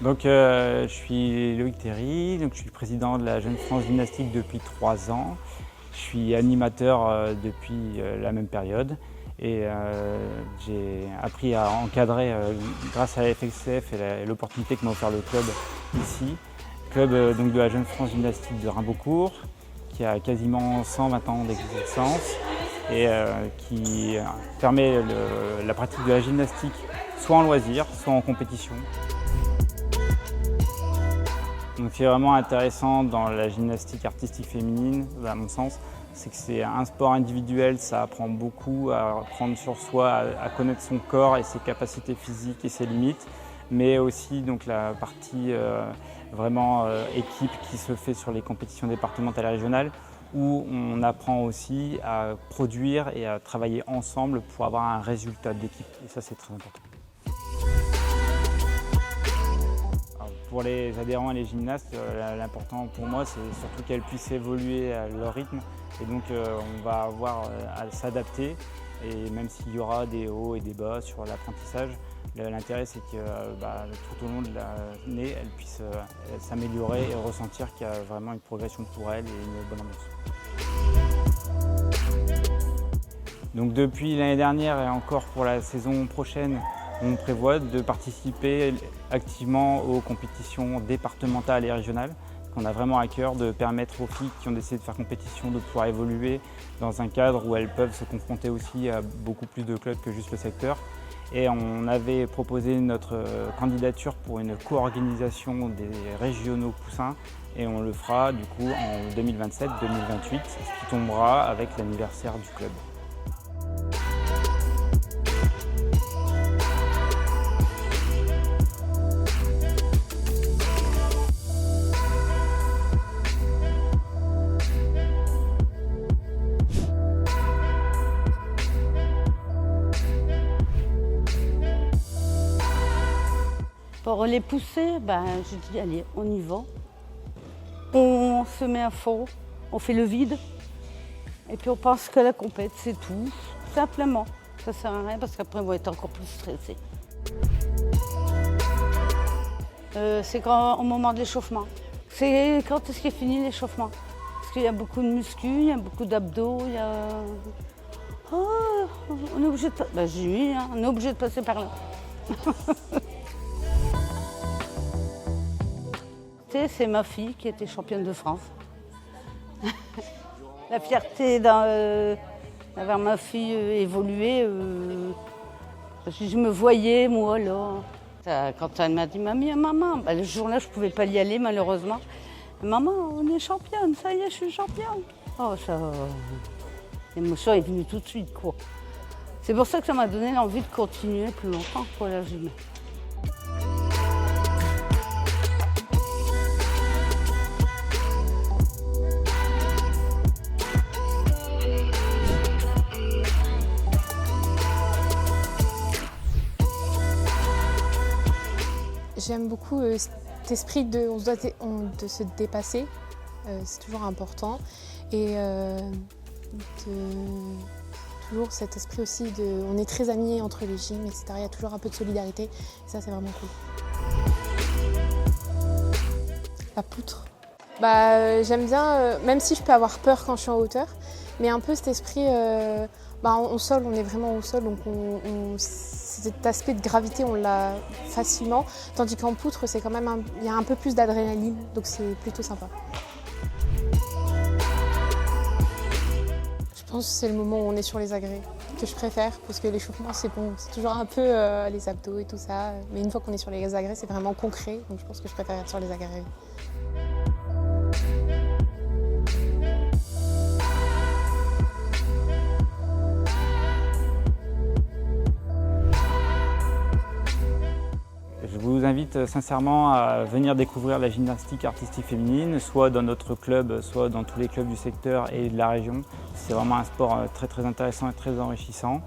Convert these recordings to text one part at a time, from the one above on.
Je suis Loïc Théry, je suis président de la Jeune France Gymnastique depuis 3 ans. Je suis animateur depuis la même période et j'ai appris à encadrer grâce à la FXCF et l'opportunité que m'a offert le club ici. Club de la Jeune France Gymnastique de Rimbaudcourt, qui a quasiment 120 ans d'existence et qui permet la pratique de la gymnastique soit en loisir, soit en compétition. Donc, ce qui est vraiment intéressant dans la gymnastique artistique féminine, à mon sens, c'est que c'est un sport individuel, ça apprend beaucoup à prendre sur soi, à connaître son corps et ses capacités physiques et ses limites, mais aussi donc, la partie vraiment équipe qui se fait sur les compétitions départementales et régionales, où on apprend aussi à produire et à travailler ensemble pour avoir un résultat d'équipe. Et ça, c'est très important. Pour les adhérents et les gymnastes, l'important pour moi, c'est surtout qu'elles puissent évoluer à leur rythme. Et donc, on va avoir à s'adapter. Et même s'il y aura des hauts et des bas sur l'apprentissage, l'intérêt, c'est que tout au long de l'année, elles puissent s'améliorer et ressentir qu'il y a vraiment une progression pour elles et une bonne ambiance. Donc, depuis l'année dernière et encore pour la saison prochaine, on prévoit de participer activement aux compétitions départementales et régionales. On a vraiment à cœur de permettre aux filles qui ont décidé de faire compétition de pouvoir évoluer dans un cadre où elles peuvent se confronter aussi à beaucoup plus de clubs que juste le secteur. Et on avait proposé notre candidature pour une co-organisation des régionaux poussins et on le fera du coup en 2027-2028, ce qui tombera avec l'anniversaire du club. Pour les pousser, je dis allez, on y va. On se met à fond, on fait le vide. Et puis on pense que la compète, c'est tout. Simplement. Ça sert à rien parce qu'après, on va être encore plus stressés. C'est au moment de l'échauffement. C'est quand est-ce qu'il est fini l'échauffement. Parce qu'il y a beaucoup de muscu, il y a beaucoup d'abdos, il y a... Oh, on est obligé de... on est obligé de passer par là. C'est ma fille qui était championne de France. La fierté d'avoir ma fille évoluer, je me voyais moi là. Quand elle m'a dit maman, le jour-là je ne pouvais pas y aller malheureusement. Maman, on est championne, ça y est, je suis championne. Oh ça, l'émotion est venue tout de suite quoi. C'est pour ça que ça m'a donné l'envie de continuer plus longtemps pour la gym. J'aime beaucoup cet esprit de se dépasser, c'est toujours important. Et toujours cet esprit aussi on est très amis entre les gyms, etc. Il y a toujours un peu de solidarité, et ça c'est vraiment cool. La poutre. J'aime bien, même si je peux avoir peur quand je suis en hauteur, mais un peu cet esprit, au sol, on est vraiment au sol, donc cet aspect de gravité, on l'a facilement, tandis qu'en poutre, c'est quand même il y a un peu plus d'adrénaline, donc c'est plutôt sympa. Je pense que c'est le moment où on est sur les agrès que je préfère, parce que l'échauffement, c'est bon, c'est toujours un peu les abdos et tout ça, mais une fois qu'on est sur les agrès, c'est vraiment concret, donc je pense que je préfère être sur les agrès. Je vous invite sincèrement à venir découvrir la gymnastique artistique féminine, soit dans notre club, soit dans tous les clubs du secteur et de la région. C'est vraiment un sport très très intéressant et très enrichissant.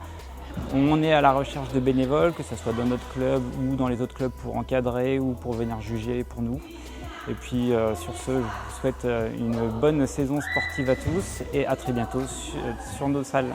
On est à la recherche de bénévoles, que ce soit dans notre club ou dans les autres clubs pour encadrer ou pour venir juger pour nous. Et puis sur ce, je vous souhaite une bonne saison sportive à tous et à très bientôt sur nos salles.